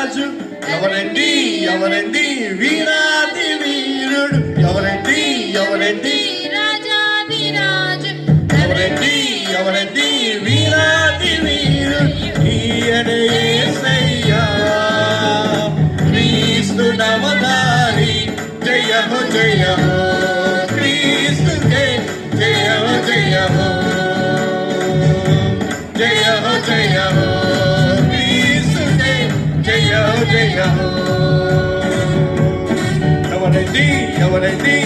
రాజు ఎవరండి ఎవరండి వీరాది వీరుడు ఎవరండి ఎవరండి రాజాది రాజు ఎవరండి ఎవరండి వీరాది వీరుడు ఈయనే యేసయ్యా క్రీస్తు నామధారి జయ హో జయ హో క్రీస్తుకే జయ హో జయ హో జయ హో జయ హో క్రీస్తుకే జయ హో జయ హో ఎవరండి ఎవరండి